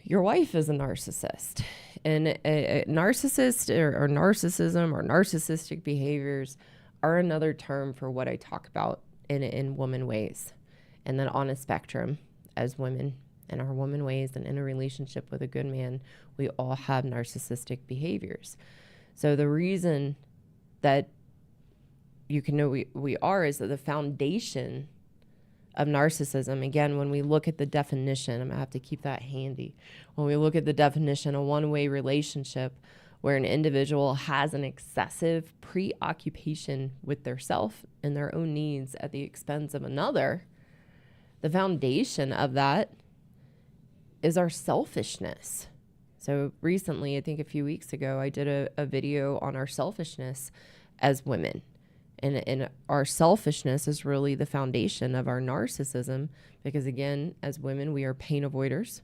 your wife is a narcissist. And a narcissist or narcissism or narcissistic behaviors are another term for what I talk about in woman ways. And then on a spectrum, as women in our woman ways and in a relationship with a good man, we all have narcissistic behaviors. So the reason that you can know we are is that the foundation of narcissism, again, when we look at the definition, I'm gonna have to keep that handy. When we look at the definition, a one-way relationship where an individual has an excessive preoccupation with their self and their own needs at the expense of another, the foundation of that is our selfishness. So recently, I think a few weeks ago, I did a video on our selfishness as women. And our selfishness is really the foundation of our narcissism because, again, as women, we are pain avoiders.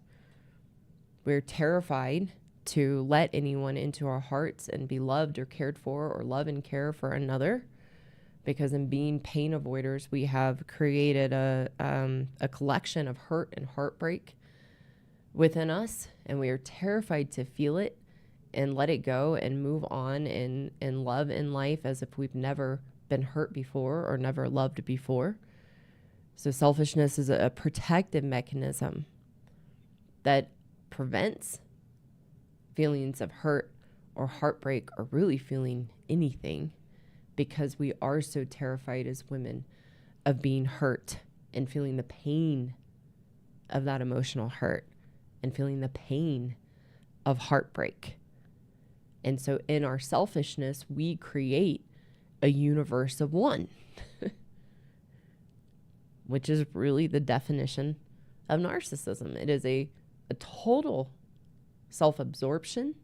We're terrified to let anyone into our hearts and be loved or cared for or love and care for another because in being pain avoiders, we have created a collection of hurt and heartbreak within us, and we are terrified to feel it and let it go and move on and love in life as if we've never been hurt before or never loved before. So selfishness is a protective mechanism that prevents feelings of hurt or heartbreak or really feeling anything because we are so terrified as women of being hurt and feeling the pain of that emotional hurt and feeling the pain of heartbreak. And so in our selfishness, we create a universe of one, which is really the definition of narcissism. It is a total self-absorption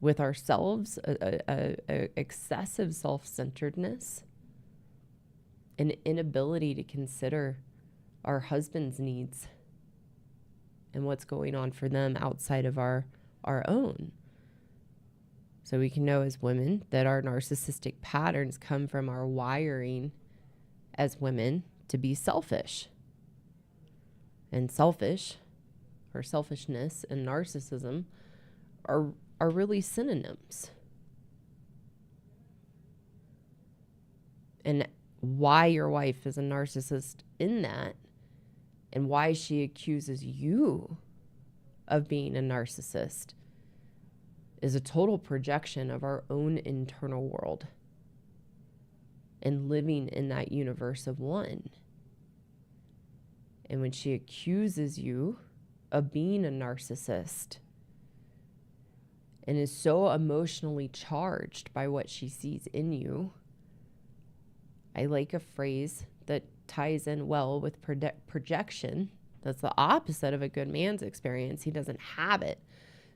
with ourselves, a excessive self-centeredness, an inability to consider our husband's needs and what's going on for them outside of our own. So we can know as women that our narcissistic patterns come from our wiring as women to be selfish. And selfish or selfishness and narcissism are really synonyms. And why your wife is a narcissist in that and why she accuses you of being a narcissist is a total projection of our own internal world and living in that universe of one. And when she accuses you of being a narcissist and is so emotionally charged by what she sees in you, I like a phrase that ties in well with projection. That's the opposite of a good man's experience. He doesn't have it,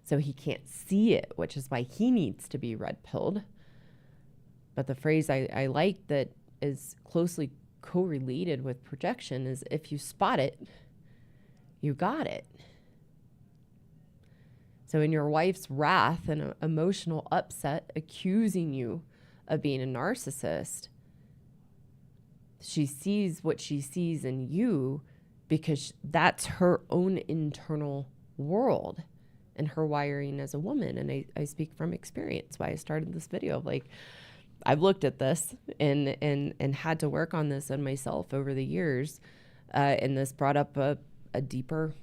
so he can't see it, which is why he needs to be red-pilled. But the phrase I like that is closely correlated with projection is if you spot it, you got it. So in your wife's wrath and emotional upset accusing you of being a narcissist, she sees what she sees in you because that's her own internal world and her wiring as a woman. And I speak from experience, why I started this video. Like, I've looked at this and had to work on this on myself over the years. And this brought up a deeper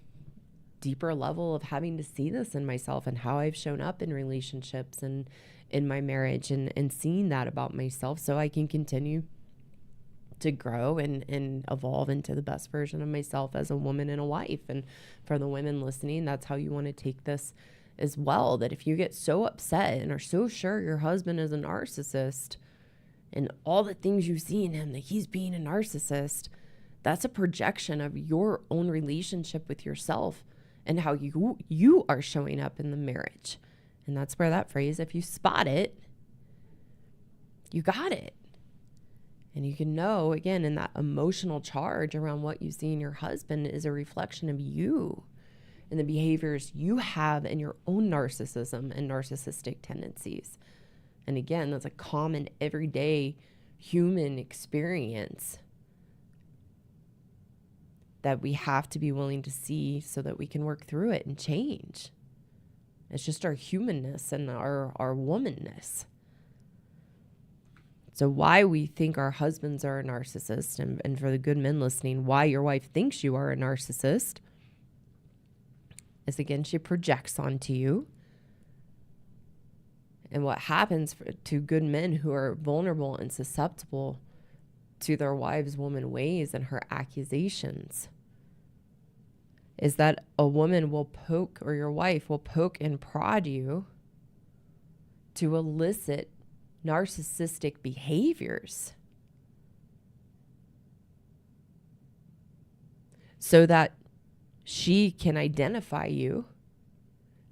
level of having to see this in myself and how I've shown up in relationships and in my marriage and seeing that about myself so I can continue to grow and evolve into the best version of myself as a woman and a wife. And for the women listening, that's how you want to take this as well, that if you get so upset and are so sure your husband is a narcissist and all the things you see in him that he's being a narcissist, that's a projection of your own relationship with yourself and how you are showing up in the marriage. And that's where that phrase, if you spot it, you got it. And you can know, again, in that emotional charge around what you see in your husband is a reflection of you and the behaviors you have in your own narcissism and narcissistic tendencies. And again, that's a common everyday human experience that we have to be willing to see so that we can work through it and change. It's just our humanness and our womanness. So why we think our husbands are a narcissist, and for the good men listening, why your wife thinks you are a narcissist is, again, she projects onto you. And what happens to good men who are vulnerable and susceptible to their wives' woman ways and her accusations is that a woman will poke, or your wife will poke and prod you to elicit narcissistic behaviors so that she can identify you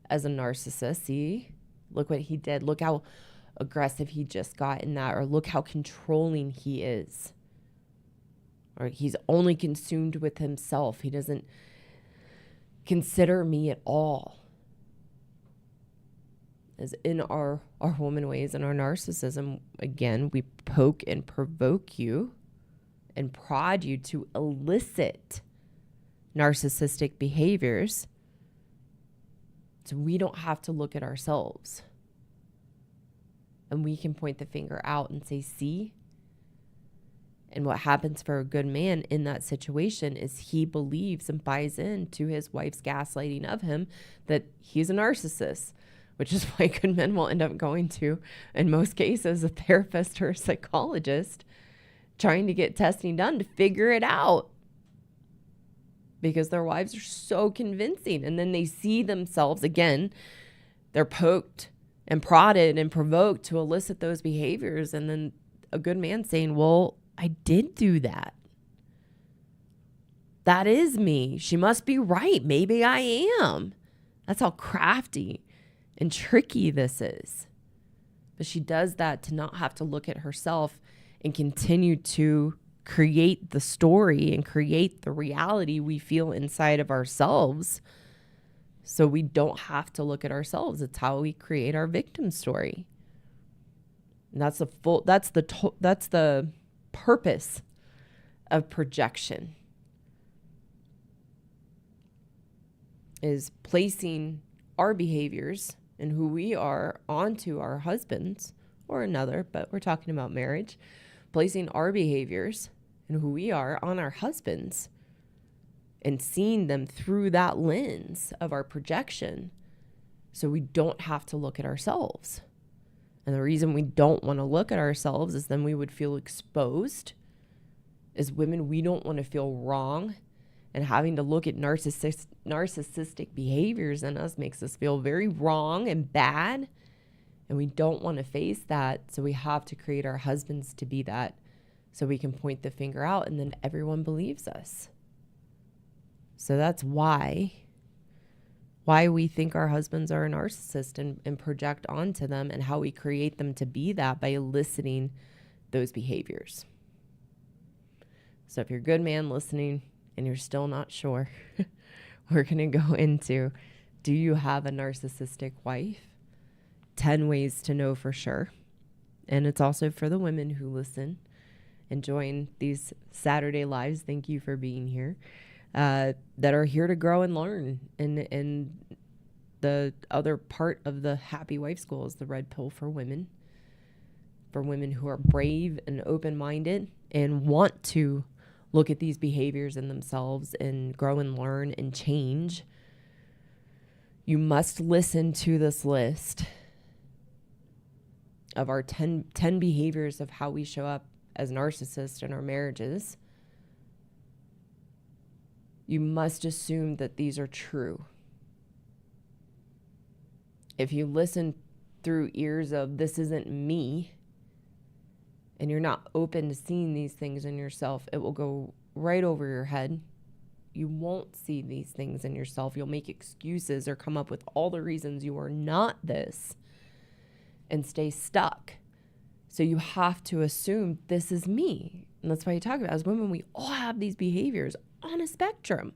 as a narcissist. See, look what he did. Look how aggressive he just got in that, or look how controlling he is. Or he's only consumed with himself. He doesn't consider me at all. As in our woman ways and our narcissism, again, we poke and provoke you and prod you to elicit narcissistic behaviors, so we don't have to look at ourselves. And we can point the finger out and say, see? And what happens for a good man in that situation is he believes and buys into his wife's gaslighting of him that he's a narcissist, which is why good men will end up going to, in most cases, a therapist or a psychologist, trying to get testing done to figure it out, because their wives are so convincing. And then they see themselves, again, they're poked and prodded and provoked to elicit those behaviors. And then a good man saying, well, I did do that. That is me. She must be right. Maybe I am. That's how crafty and tricky this is. But she does that to not have to look at herself and continue to create the story and create the reality we feel inside of ourselves, so we don't have to look at ourselves. It's how we create our victim story. And that's the purpose of projection, is placing our behaviors and who we are onto our husbands or another, but we're talking about marriage, placing our behaviors and who we are on our husbands and seeing them through that lens of our projection, so we don't have to look at ourselves. And the reason we don't want to look at ourselves is then we would feel exposed. As women, we don't want to feel wrong, and having to look at narcissistic behaviors in us makes us feel very wrong and bad, and we don't want to face that. So we have to create our husbands to be that, so we can point the finger out and then everyone believes us. So that's why we think our husbands are a narcissist and project onto them, and how we create them to be that by eliciting those behaviors. So if you're a good man listening and you're still not sure, we're going to go into, do you have a narcissistic wife? 10 ways to know for sure. And it's also for the women who listen and join these Saturday lives. Thank you for being here. That are here to grow and learn. And the other part of the Happy Wife School is the Red Pill for women who are brave and open-minded and want to look at these behaviors in themselves and grow and learn and change. You must listen to this list of our 10 behaviors of how we show up as narcissists in our marriages. You must assume that these are true. If you listen through ears of this isn't me, and you're not open to seeing these things in yourself, it will go right over your head. You won't see these things in yourself. You'll make excuses or come up with all the reasons you are not this and stay stuck. So you have to assume this is me. And that's why you talk about, as women, we all have these behaviors on a spectrum.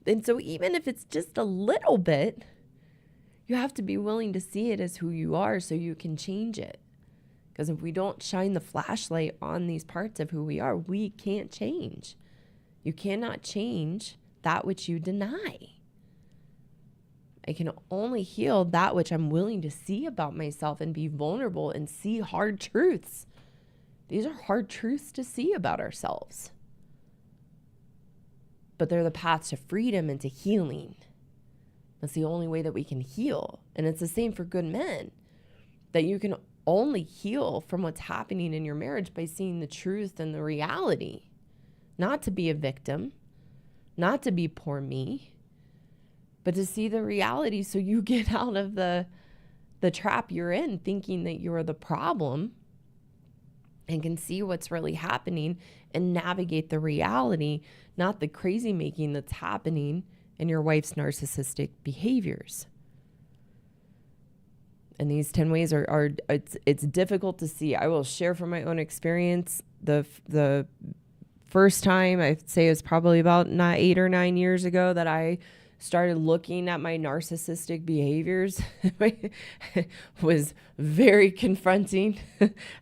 And so even if it's just a little bit, you have to be willing to see it as who you are so you can change it. Because if we don't shine the flashlight on these parts of who we are, we can't change. You cannot change that which you deny. I can only heal that which I'm willing to see about myself and be vulnerable and see hard truths. These are hard truths to see about ourselves. But they're the paths to freedom and to healing. That's the only way that we can heal. And it's the same for good men, that you can only heal from what's happening in your marriage by seeing the truth and the reality. Not to be a victim, not to be poor me, but to see the reality so you get out of the trap you're in, thinking that you're the problem, and can see what's really happening and navigate the reality, not the crazy making that's happening in your wife's narcissistic behaviors. And these 10 ways are it's difficult to see. I will share from my own experience. The first time, I'd say, is probably about 8 or 9 years ago that I started looking at my narcissistic behaviors. Was very confronting,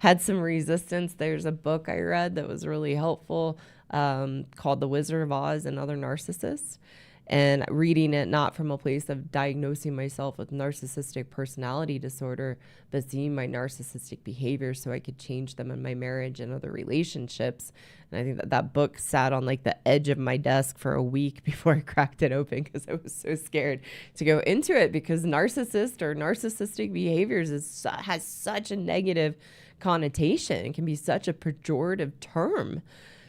had some resistance. There's a book I read that was really helpful called The Wizard of Oz and Other Narcissists. And reading it not from a place of diagnosing myself with narcissistic personality disorder, but seeing my narcissistic behaviors so I could change them in my marriage and other relationships. And I think that book sat on like the edge of my desk for a week before I cracked it open, because I was so scared to go into it, because narcissist or narcissistic behaviors has such a negative connotation. It can be such a pejorative term.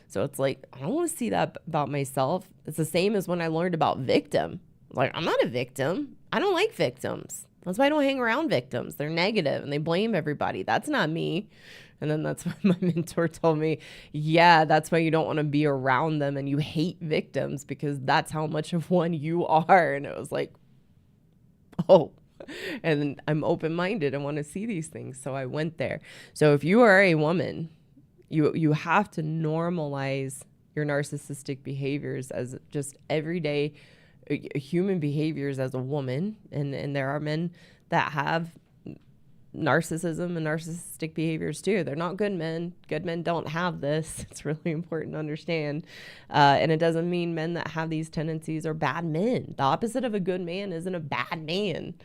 So it's like, I don't want to see that about myself. It's the same as when I learned about victim. Like, I'm not a victim. I don't like victims. That's why I don't hang around victims. They're negative and they blame everybody. That's not me. And then that's what my mentor told me. Yeah, that's why you don't want to be around them and you hate victims, because that's how much of one you are. And it was like, oh. And I'm open-minded and want to see these things. So I went there. So if you are a woman, you have to normalize your narcissistic behaviors as just everyday human behaviors as a woman. And there are men that have narcissism and narcissistic behaviors too. They're not good men. Good men don't have this. It's really important to understand. And it doesn't mean men that have these tendencies are bad men. The opposite of a good man isn't a bad man.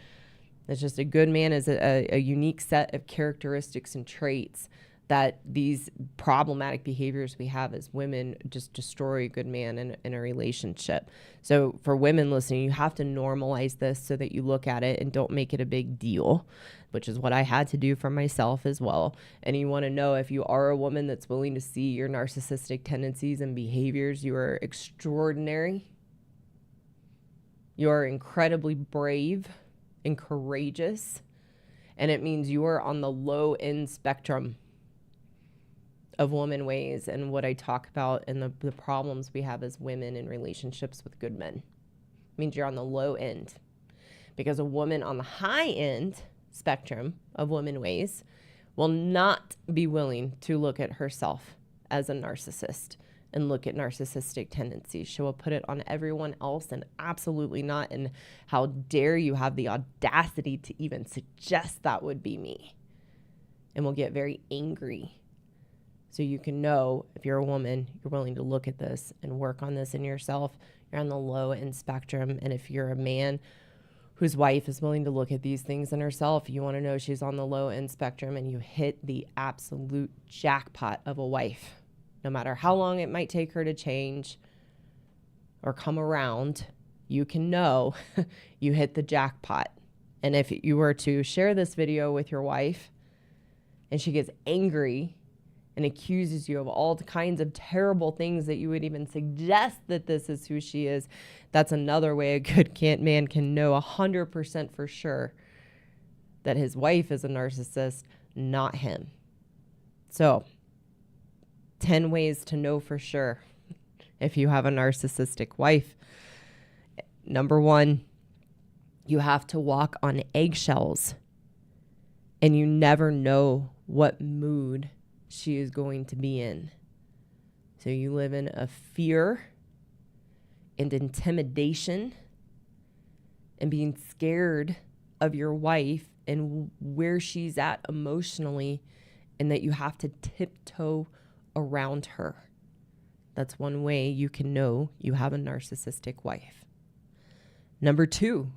It's just a good man is a unique set of characteristics and traits that these problematic behaviors we have as women just destroy a good man in a relationship. So for women listening, you have to normalize this so that you look at it and don't make it a big deal, which is what I had to do for myself as well. And you want to know, if you are a woman that's willing to see your narcissistic tendencies and behaviors, you are extraordinary. You are incredibly brave and courageous. And it means you are on the low end spectrum of woman ways and what I talk about and the problems we have as women in relationships with good men. It means you're on the low end, because a woman on the high end spectrum of woman ways will not be willing to look at herself as a narcissist and look at narcissistic tendencies. She will put it on everyone else, and absolutely not. And how dare you have the audacity to even suggest that would be me? And will get very angry. So you can know, if you're a woman, you're willing to look at this and work on this in yourself, you're on the low end spectrum. And if you're a man whose wife is willing to look at these things in herself, you want to know she's on the low end spectrum, and you hit the absolute jackpot of a wife. No matter how long it might take her to change or come around, you can know you hit the jackpot. And if you were to share this video with your wife and she gets angry and accuses you of all kinds of terrible things that you would even suggest that this is who she is, that's another way a good man can know 100% for sure that his wife is a narcissist, not him. So, 10 ways to know for sure if you have a narcissistic wife. Number 1, you have to walk on eggshells, and you never know what mood she is going to be in. So you live in a fear and intimidation and being scared of your wife and where she's at emotionally, and that you have to tiptoe around her That's one way you can know you have a narcissistic wife. Number 2,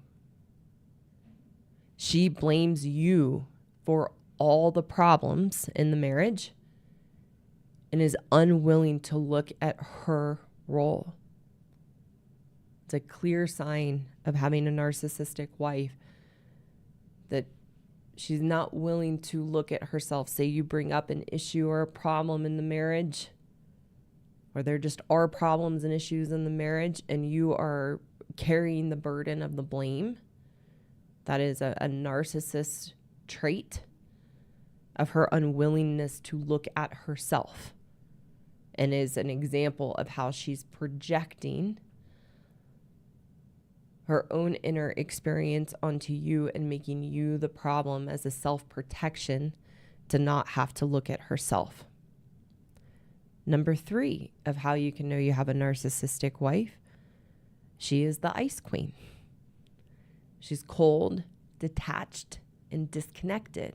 she blames you for all the problems in the marriage and is unwilling to look at her role. It's a clear sign of having a narcissistic wife that she's not willing to look at herself. Say you bring up an issue or a problem in the marriage, or there just are problems and issues in the marriage, and you are carrying the burden of the blame. That is a narcissist trait of her unwillingness to look at herself, and is an example of how she's projecting her own inner experience onto you and making you the problem as a self-protection to not have to look at herself. Number 3 of how you can know you have a narcissistic wife, she is the ice queen. She's cold, detached, and disconnected.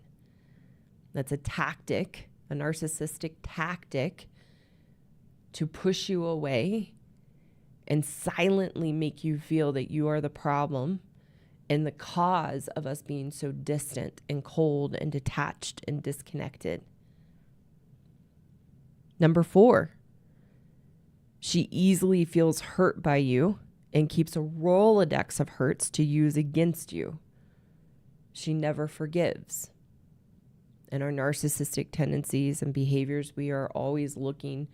That's a tactic, a narcissistic tactic to push you away and silently make you feel that you are the problem and the cause of us being so distant and cold and detached and disconnected. Number 4, she easily feels hurt by you and keeps a Rolodex of hurts to use against you. She never forgives. In our narcissistic tendencies and behaviors, we are always looking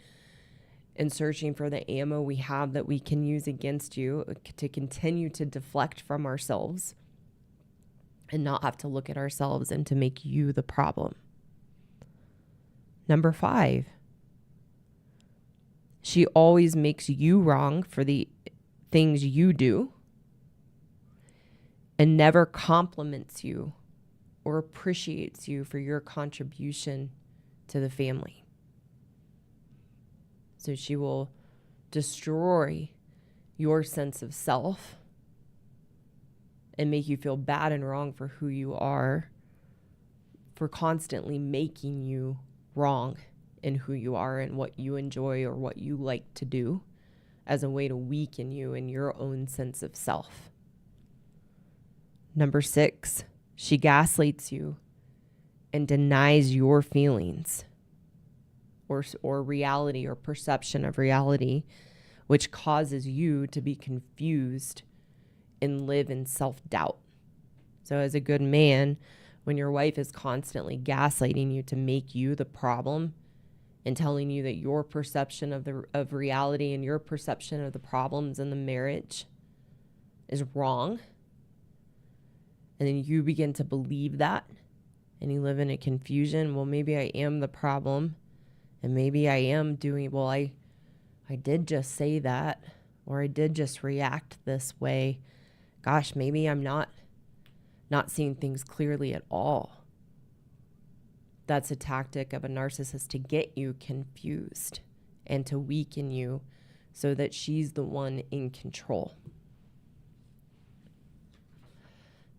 and searching for the ammo we have that we can use against you to continue to deflect from ourselves and not have to look at ourselves and to make you the problem. Number 5, she always makes you wrong for the things you do and never compliments you or appreciates you for your contribution to the family. So she will destroy your sense of self and make you feel bad and wrong for who you are, for constantly making you wrong in who you are and what you enjoy or what you like to do, as a way to weaken you in your own sense of self. Number 6, she gaslights you and denies your feelings or reality or perception of reality, which causes you to be confused and live in self-doubt. So as a good man, when your wife is constantly gaslighting you to make you the problem and telling you that your perception of reality and your perception of the problems in the marriage is wrong, and then you begin to believe that and you live in a confusion, well, maybe I am the problem. And maybe I am doing, well, I did just say that, or I did just react this way. Gosh, maybe I'm not seeing things clearly at all. That's a tactic of a narcissist to get you confused and to weaken you so that she's the one in control.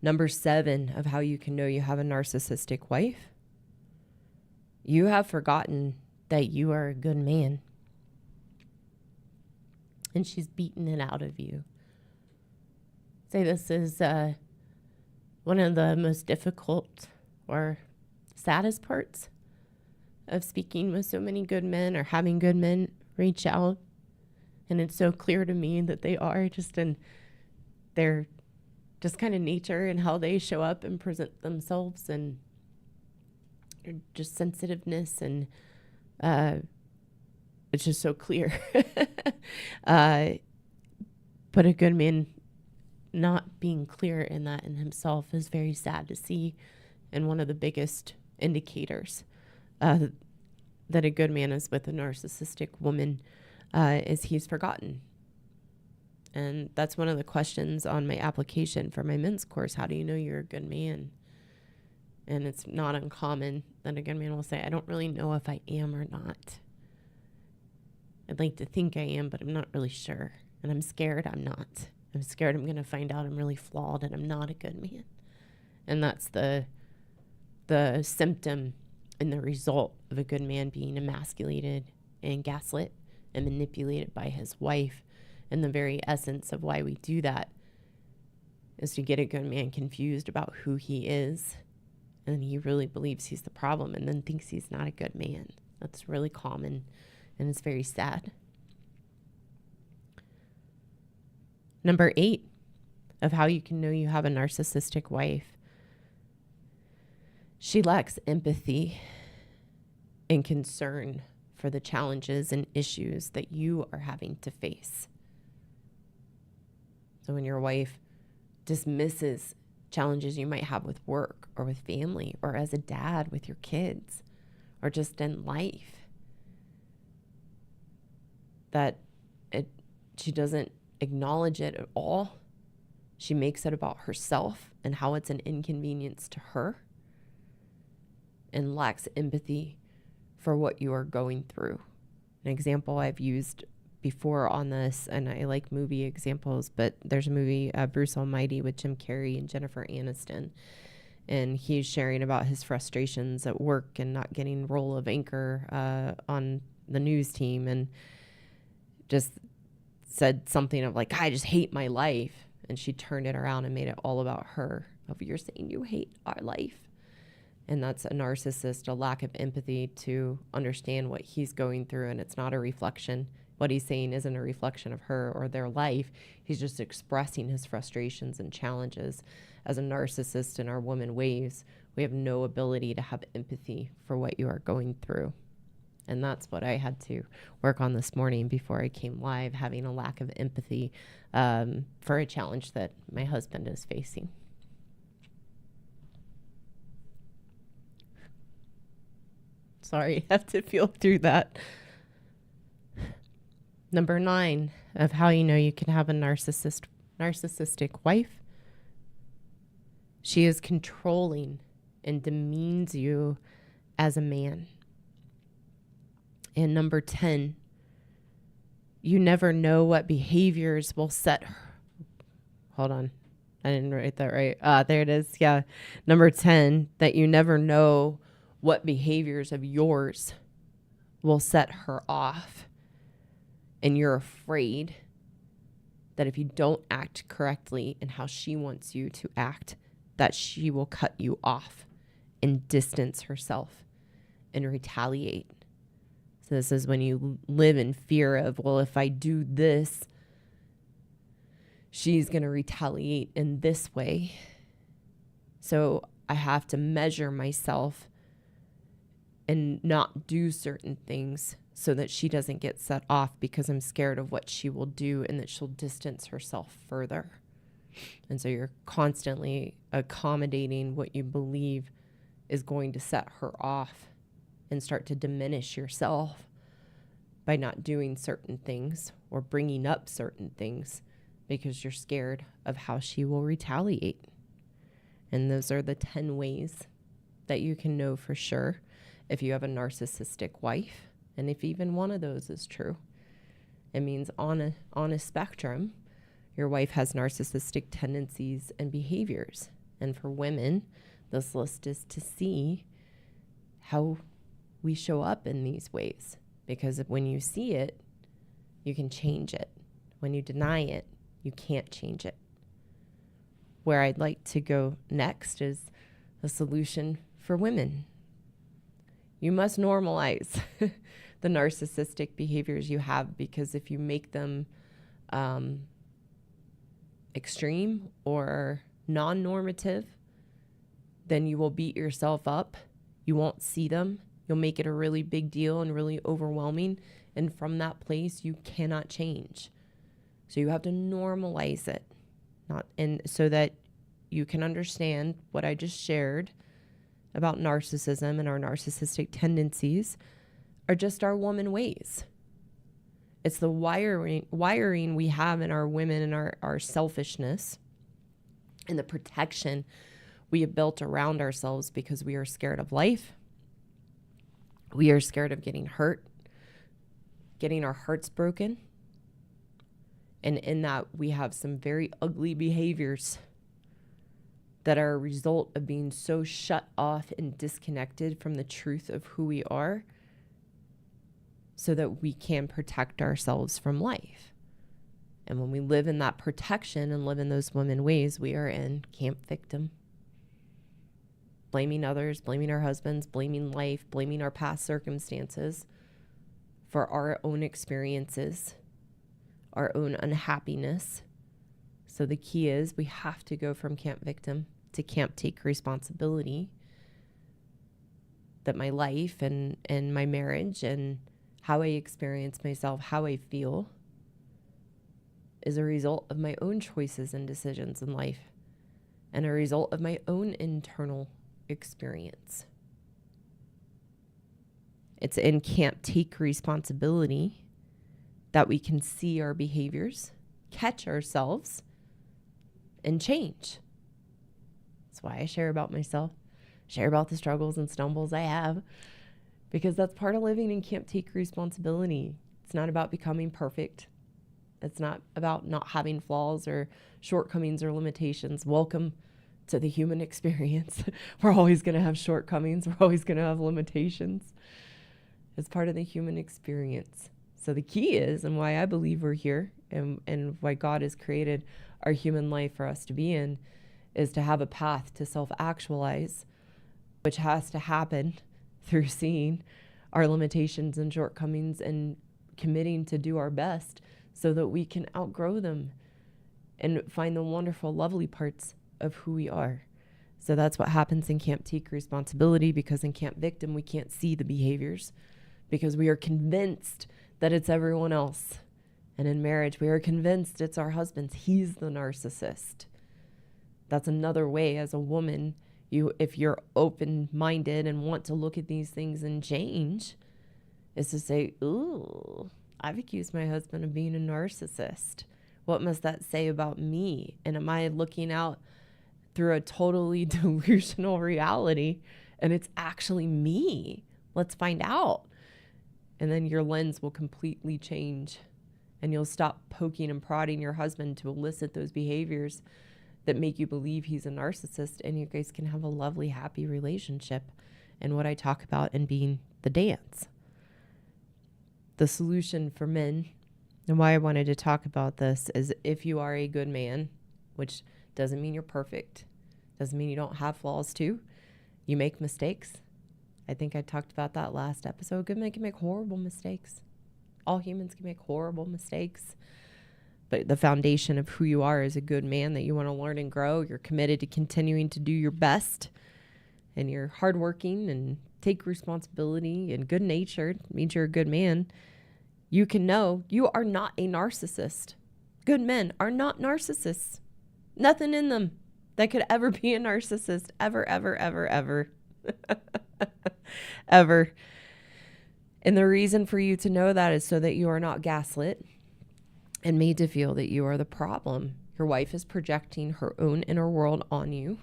Number 7 of how you can know you have a narcissistic wife, you have forgotten that you are a good man. And she's beaten it out of you. Say this is one of the most difficult or saddest parts of speaking with so many good men or having good men reach out. And it's so clear to me that they are just in their just kind of nature and how they show up and present themselves and just sensitiveness and it's just so clear. But a good man not being clear in that in himself is very sad to see. And one of the biggest indicators that a good man is with a narcissistic woman is he's forgotten. And that's one of the questions on my application for my men's course. How do you know you're a good man? And it's not uncommon that a good man will say, I don't really know if I am or not. I'd like to think I am, but I'm not really sure. And I'm scared I'm not. I'm scared I'm going to find out I'm really flawed and I'm not a good man. And that's the symptom and the result of a good man being emasculated and gaslit and manipulated by his wife. And the very essence of why we do that is to get a good man confused about who he is. And then he really believes he's the problem and then thinks he's not a good man. That's really common, and it's very sad. Number 8 of how you can know you have a narcissistic wife. She lacks empathy and concern for the challenges and issues that you are having to face. So when your wife dismisses challenges you might have with work or with family or as a dad with your kids or just in life, she doesn't acknowledge it at all. She makes it about herself and how it's an inconvenience to her, and lacks empathy for what you are going through. An example I've used before on this, and I like movie examples, but there's a movie, Bruce Almighty, with Jim Carrey and Jennifer Aniston, and he's sharing about his frustrations at work and not getting role of anchor on the news team, and just said something of like, I just hate my life. And she turned it around and made it all about her. Of, you're saying you hate our life. And that's a narcissist, a lack of empathy to understand what he's going through. And it's not a reflection. What he's saying isn't a reflection of her or their life. He's just expressing his frustrations and challenges. As a narcissist in our woman ways, we have no ability to have empathy for what you are going through. And that's what I had to work on this morning before I came live, having a lack of empathy for a challenge that my husband is facing. Sorry, I have to feel through that. Number 9 of how you know you can have a narcissistic wife. She is controlling and demeans you as a man. And number 10, you never know what behaviors will set her. Hold on. I didn't write that right. There it is. Yeah. Number 10, that you never know what behaviors of yours will set her off. And you're afraid that if you don't act correctly in how she wants you to act, that she will cut you off and distance herself and retaliate. So this is when you live in fear of, well, if I do this, she's going to retaliate in this way. So I have to measure myself and not do certain things so that she doesn't get set off, because I'm scared of what she will do and that she'll distance herself further. And so you're constantly accommodating what you believe is going to set her off, and start to diminish yourself by not doing certain things or bringing up certain things because you're scared of how she will retaliate. And those are the 10 ways that you can know for sure if you have a narcissistic wife. And if even one of those is true, it means on a spectrum, your wife has narcissistic tendencies and behaviors. And for women, this list is to see how we show up in these ways, because when you see it, you can change it. When you deny it, you can't change it. Where I'd like to go next is a solution for women. You must normalize the narcissistic behaviors you have, because if you make them extreme or non-normative, then you will beat yourself up. You won't see them. You'll make it a really big deal and really overwhelming. And from that place, you cannot change. So you have to normalize it, so that you can understand what I just shared about narcissism and our narcissistic tendencies are just our woman ways. It's the wiring we have in our women and our selfishness and the protection we have built around ourselves because we are scared of life. We are scared of getting hurt, getting our hearts broken. And in that, we have some very ugly behaviors that are a result of being so shut off and disconnected from the truth of who we are so that we can protect ourselves from life. And when we live in that protection and live in those women ways, we are in camp victim. Blaming others, blaming our husbands, blaming life, blaming our past circumstances for our own experiences, our own unhappiness. So the key is we have to go from camp victim to camp take responsibility. That my life and my marriage and how I experience myself, how I feel, is a result of my own choices and decisions in life and a result of my own internal experience. It's in camp take responsibility that we can see our behaviors, catch ourselves, and change. That's why I share about myself, share about the struggles and stumbles I have, because that's part of living in camp take responsibility. It's not about becoming perfect. It's not about not having flaws or shortcomings or limitations. Welcome to the human experience. We're always going to have shortcomings. We're always going to have limitations. It's part of the human experience. So the key is, and why I believe we're here and why God has created our human life for us to be in, is to have a path to self-actualize, which has to happen through seeing our limitations and shortcomings and committing to do our best so that we can outgrow them and find the wonderful, lovely parts of who we are. So that's what happens in camp take responsibility, because in camp victim, we can't see the behaviors because we are convinced that it's everyone else. And in marriage, we are convinced it's our husband. He's the narcissist. That's another way as a woman, if you're open-minded and want to look at these things and change, is to say, ooh, I've accused my husband of being a narcissist. What must that say about me? And am I looking out through a totally delusional reality and it's actually me? Let's find out. And then your lens will completely change and you'll stop poking and prodding your husband to elicit those behaviors that make you believe he's a narcissist, and you guys can have a lovely, happy relationship. And what I talk about in being the dance. The solution for men, and why I wanted to talk about this, is if you are a good man, which doesn't mean you're perfect, doesn't mean you don't have flaws too. You make mistakes. I think I talked about that last episode. Good men can make horrible mistakes. All humans can make horrible mistakes. But the foundation of who you are is a good man, that you want to learn and grow. You're committed to continuing to do your best, and you're hardworking and take responsibility and good natured, means you're a good man. You can know you are not a narcissist. Good men are not narcissists. Nothing in them that could ever be a narcissist. Ever, ever, ever, ever. Ever. And the reason for you to know that is so that you are not gaslit and made to feel that you are the problem. Your wife is projecting her own inner world on you.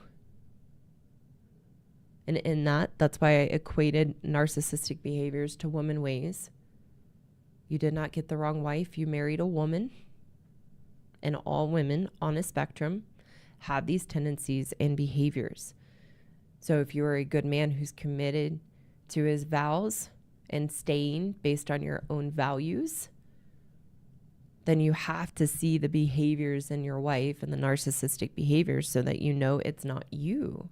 And in that's why I equated narcissistic behaviors to woman ways. You did not get the wrong wife. You married a woman. And all women on a spectrum have these tendencies and behaviors. So if you are a good man who's committed to his vows and staying based on your own values, then you have to see the behaviors in your wife and the narcissistic behaviors so that you know it's not you.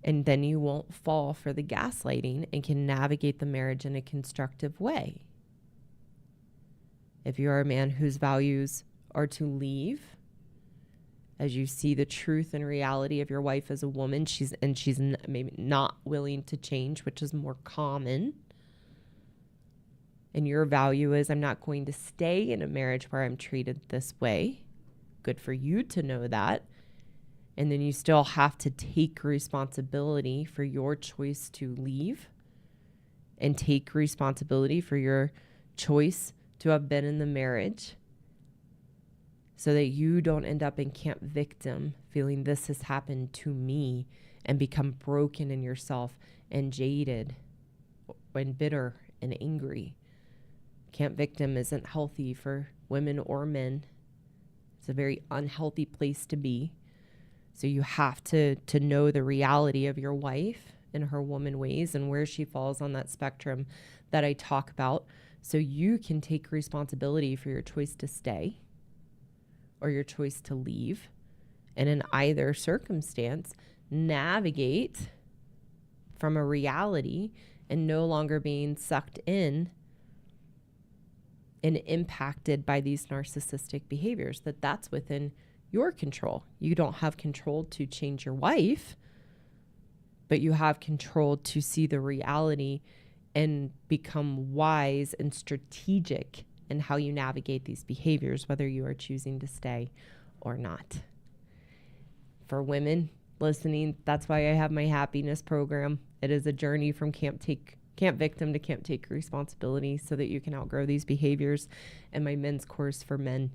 And then you won't fall for the gaslighting and can navigate the marriage in a constructive way. If you are a man whose values are to leave, as you see the truth and reality of your wife as a woman, she's maybe not willing to change, which is more common. And your value is, I'm not going to stay in a marriage where I'm treated this way. Good for you to know that. And then you still have to take responsibility for your choice to leave and take responsibility for your choice to have been in the marriage, so that you don't end up in camp victim, feeling this has happened to me, and become broken in yourself and jaded and bitter and angry. Camp victim isn't healthy for women or men. It's a very unhealthy place to be. So you have to know the reality of your wife in her woman ways and where she falls on that spectrum that I talk about, so you can take responsibility for your choice to stay or your choice to leave. And in either circumstance, navigate from a reality and no longer being sucked in and impacted by these narcissistic behaviors, that's within your control. You don't have control to change your wife, but you have control to see the reality and become wise and strategic in how you navigate these behaviors, whether you are choosing to stay or not. For women listening, that's why I have my happiness program. It is a journey from can't victim to can't take responsibility, so that you can outgrow these behaviors, and my men's course for men,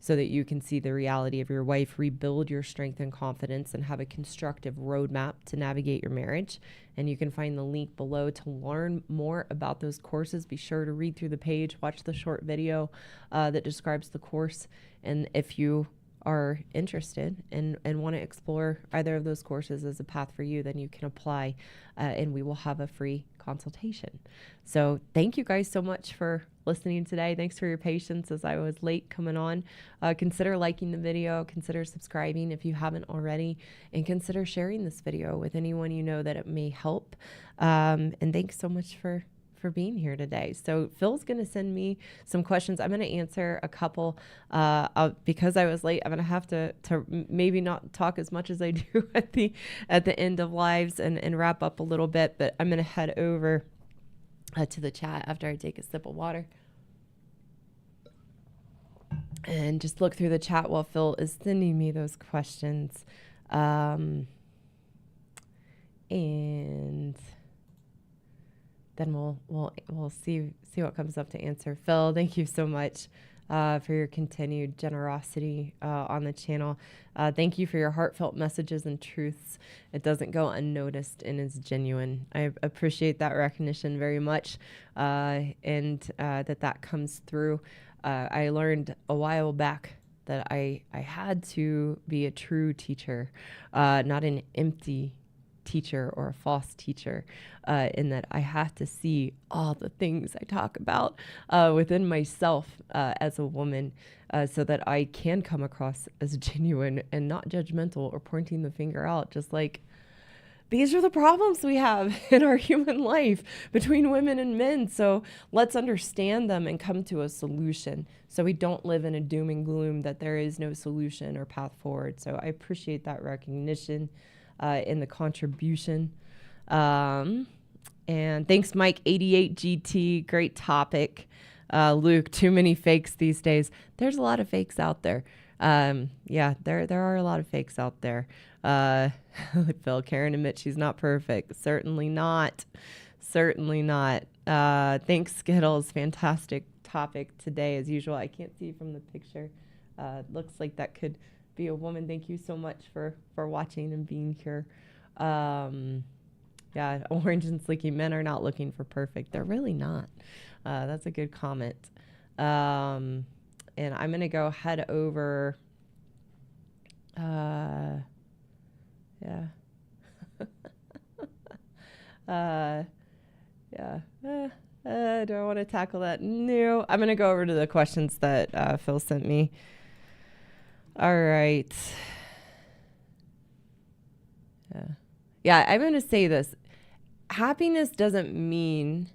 so that you can see the reality of your wife, rebuild your strength and confidence, and have a constructive roadmap to navigate your marriage. And you can find the link below to learn more about those courses. Be sure to read through the page, watch the short video that describes the course. And if you are interested and want to explore either of those courses as a path for you, then you can apply and we will have a free consultation. So thank you guys so much for listening today. Thanks for your patience as I was late coming on. Consider liking the video, consider subscribing if you haven't already, and consider sharing this video with anyone you know that it may help. And thanks so much for being here today. So Phil's going to send me some questions. I'm going to answer a couple. Because I was late, I'm going to have to maybe not talk as much as I do at the end of lives and wrap up a little bit, but I'm going to head over to the chat after I take a sip of water and just look through the chat while Phil is sending me those questions. And then we'll see what comes up to answer. Phil, thank you so much for your continued generosity on the channel. Thank you for your heartfelt messages and truths. It doesn't go unnoticed and is genuine. I appreciate that recognition very much, and that comes through. I learned a while back that I had to be a true teacher, not an empty teacher or a false teacher, in that I have to see all the things I talk about within myself as a woman, so that I can come across as genuine and not judgmental or pointing the finger out, just like these are the problems we have in our human life between women and men. So let's understand them and come to a solution, so we don't live in a doom and gloom that there is no solution or path forward. So I appreciate that recognition in the contribution. And thanks, Mike 88GT. Great topic. Luke, too many fakes these days. There's a lot of fakes out there. Yeah, there are a lot of fakes out there. Phil, Karen admits she's not perfect. Certainly not. Certainly not. Thanks, Skittles. Fantastic topic today, as usual. I can't see from the picture. Looks like that could be a woman. Thank you so much for watching and being here. Yeah, Orange and Slicky, men are not looking for perfect. They're really not. That's a good comment. And I'm going to go head over. Yeah. Yeah. Do I want to tackle that? No. I'm going to go over to the questions that Phil sent me. All right. Yeah, I'm going to say this. Happiness doesn't mean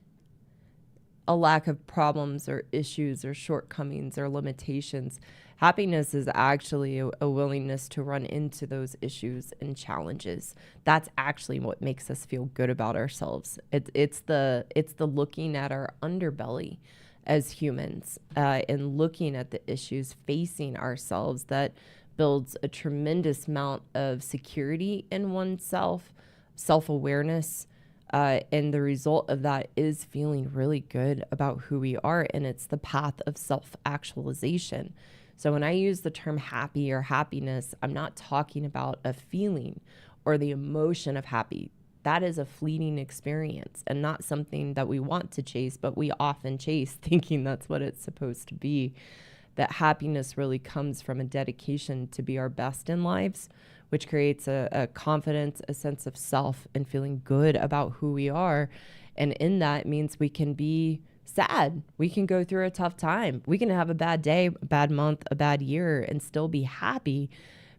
a lack of problems or issues or shortcomings or limitations. Happiness is actually a willingness to run into those issues and challenges. That's actually what makes us feel good about ourselves. It's the looking at our underbelly as humans and looking at the issues, facing ourselves, that builds a tremendous amount of security in oneself, self-awareness, and the result of that is feeling really good about who we are, and it's the path of self-actualization. So when I use the term happy or happiness, I'm not talking about a feeling or the emotion of happy. That is a fleeting experience and not something that we want to chase, but we often chase thinking that's what it's supposed to be. that happiness really comes from a dedication to be our best in lives, which creates a confidence, a sense of self, and feeling good about who we are. And in that means we can be sad. We can go through a tough time. We can have a bad day, a bad month, a bad year, and still be happy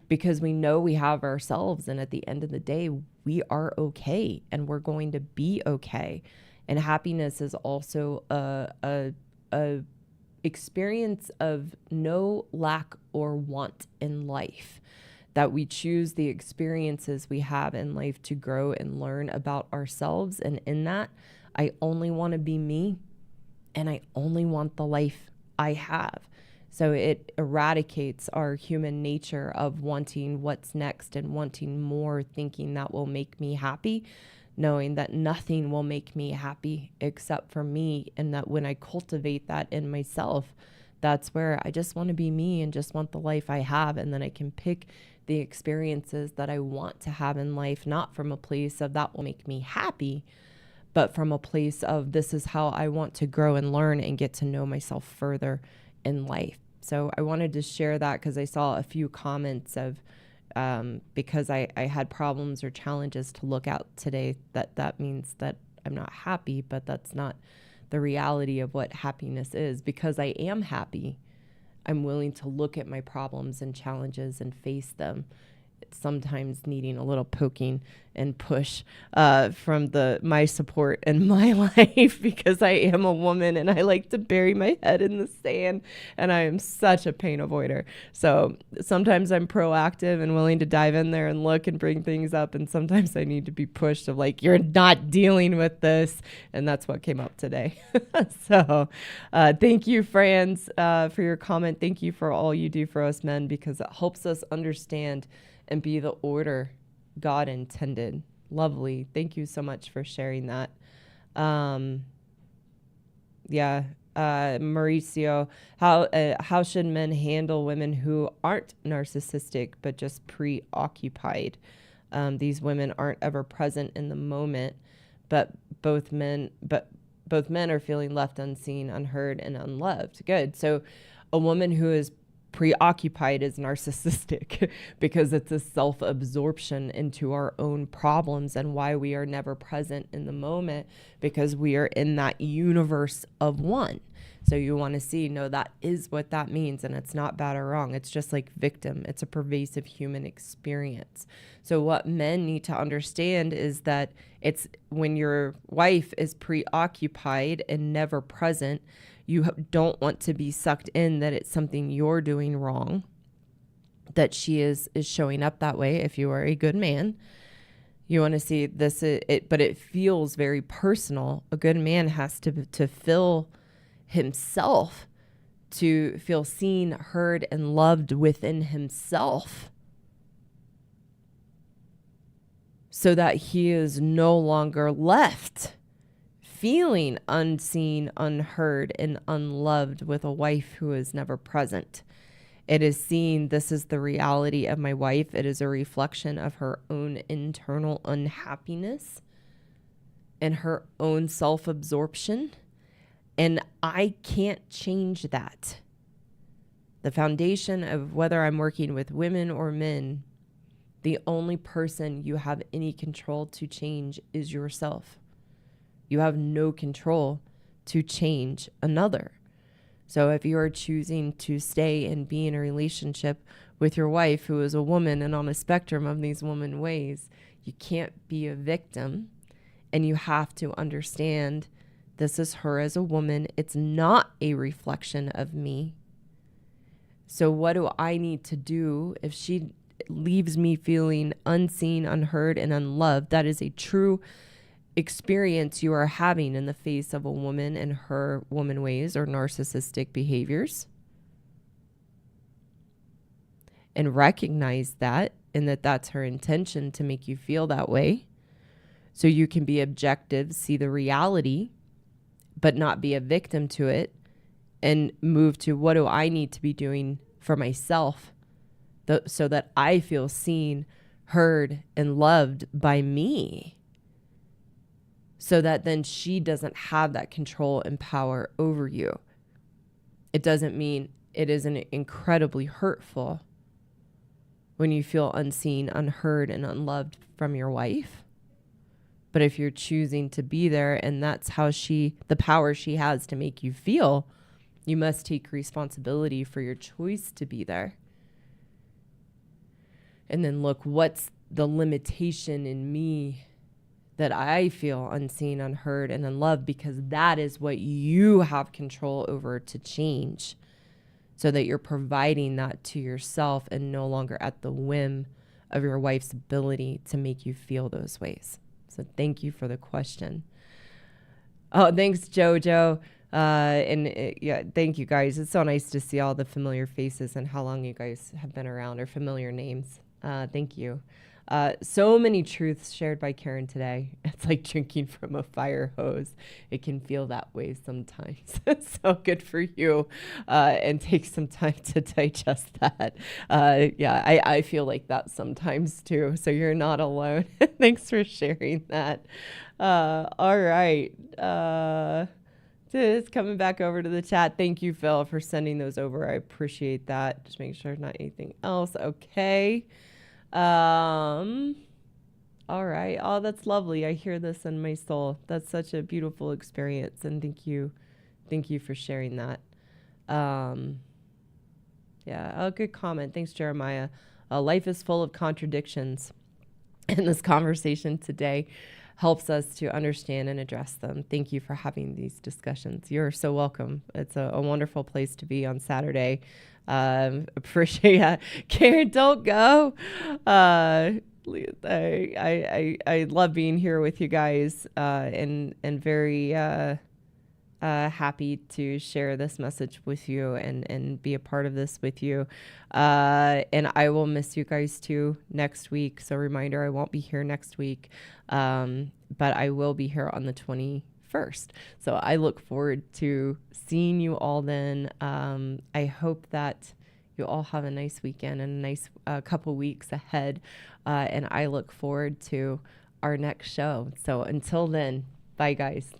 because we know we have ourselves. And at the end of the day, we are okay and we're going to be okay. And happiness is also a experience of no lack or want in life, that we choose the experiences we have in life to grow and learn about ourselves. And in that, I only want to be me, and I only want the life I have. So it eradicates our human nature of wanting what's next and wanting more, thinking that will make me happy, knowing that nothing will make me happy except for me. And that when I cultivate that in myself, that's where I just want to be me and just want the life I have. And then I can pick the experiences that I want to have in life, not from a place of that will make me happy, but from a place of this is how I want to grow and learn and get to know myself further in life. So I wanted to share that because I saw a few comments of, because I had problems or challenges to look out today, that means that I'm not happy, but that's not the reality of what happiness is. Because I am happy, I'm willing to look at my problems and challenges and face them. It's sometimes needing a little poking and push from my support in my life, because I am a woman and I like to bury my head in the sand, and I am such a pain avoider. So sometimes I'm proactive and willing to dive in there and look and bring things up, and sometimes I need to be pushed of like, you're not dealing with this, and that's what came up today. So thank you, Franz, for your comment. Thank you for all you do for us men, because it helps us understand and be the order God intended. Lovely. Thank you so much for sharing that. Mauricio, how should men handle women who aren't narcissistic but just preoccupied? These women aren't ever present in the moment, but both men are feeling left unseen, unheard, and unloved. Good. So a woman who is preoccupied is narcissistic because it's a self-absorption into our own problems and why we are never present in the moment, because we are in that universe of one. So you want to see, no, that is what that means. And it's not bad or wrong. It's just like victim. It's a pervasive human experience. So what men need to understand is that it's when your wife is preoccupied and never present, you don't want to be sucked in that it's something you're doing wrong, that she is showing up that way. If you are a good man, you want to see this, but it feels very personal. A good man has to feel himself, to feel seen, heard, and loved within himself, so that he is no longer left feeling unseen, unheard, and unloved with a wife who is never present. It is seeing this is the reality of my wife. It is a reflection of her own internal unhappiness and her own self-absorption. And I can't change that. The foundation of whether I'm working with women or men, the only person you have any control to change is yourself. You have no control to change another. So if you are choosing to stay and be in a relationship with your wife who is a woman and on a spectrum of these woman ways, you can't be a victim, and you have to understand this is her as a woman. It's not a reflection of me. So what do I need to do if she leaves me feeling unseen, unheard, and unloved? That is a true experience you are having in the face of a woman and her woman ways or narcissistic behaviors. And recognize that, and that's her intention to make you feel that way. So you can be objective, see the reality, but not be a victim to it, and move to what do I need to be doing for myself so that I feel seen, heard, and loved by me, so that then she doesn't have that control and power over you. It doesn't mean it is incredibly hurtful when you feel unseen, unheard, and unloved from your wife. But if you're choosing to be there and that's how the power she has to make you feel, you must take responsibility for your choice to be there. And then look, what's the limitation in me that I feel unseen, unheard, and unloved, because that is what you have control over to change, so that you're providing that to yourself and no longer at the whim of your wife's ability to make you feel those ways. So thank you for the question. Oh, thanks, Jojo. Yeah, thank you guys. It's so nice to see all the familiar faces and how long you guys have been around, or familiar names. Thank you. So many truths shared by Karen today. It's like drinking from a fire hose. It can feel that way sometimes. So good for you. And take some time to digest that. Yeah, I feel like that sometimes too. So you're not alone. Thanks for sharing that. All right. Just coming back over to the chat. Thank you, Phil, for sending those over. I appreciate that. Just making sure not anything else. Okay. All right. Oh, that's lovely. I hear this in my soul. That's such a beautiful experience. And thank you. Thank you for sharing that. Yeah. Oh, good comment. Thanks, Jeremiah. Life is full of contradictions. And this conversation today helps us to understand and address them. Thank you for having these discussions. You're so welcome. It's a wonderful place to be on Saturday. Appreciate it. Karen, don't go. I love being here with you guys, and very happy to share this message with you and be a part of this with you. And I will miss you guys too next week. So reminder, I won't be here next week, but I will be here on the 21st. So I look forward to seeing you all then. I hope that you all have a nice weekend and a nice couple weeks ahead. And I look forward to our next show. So until then, bye guys.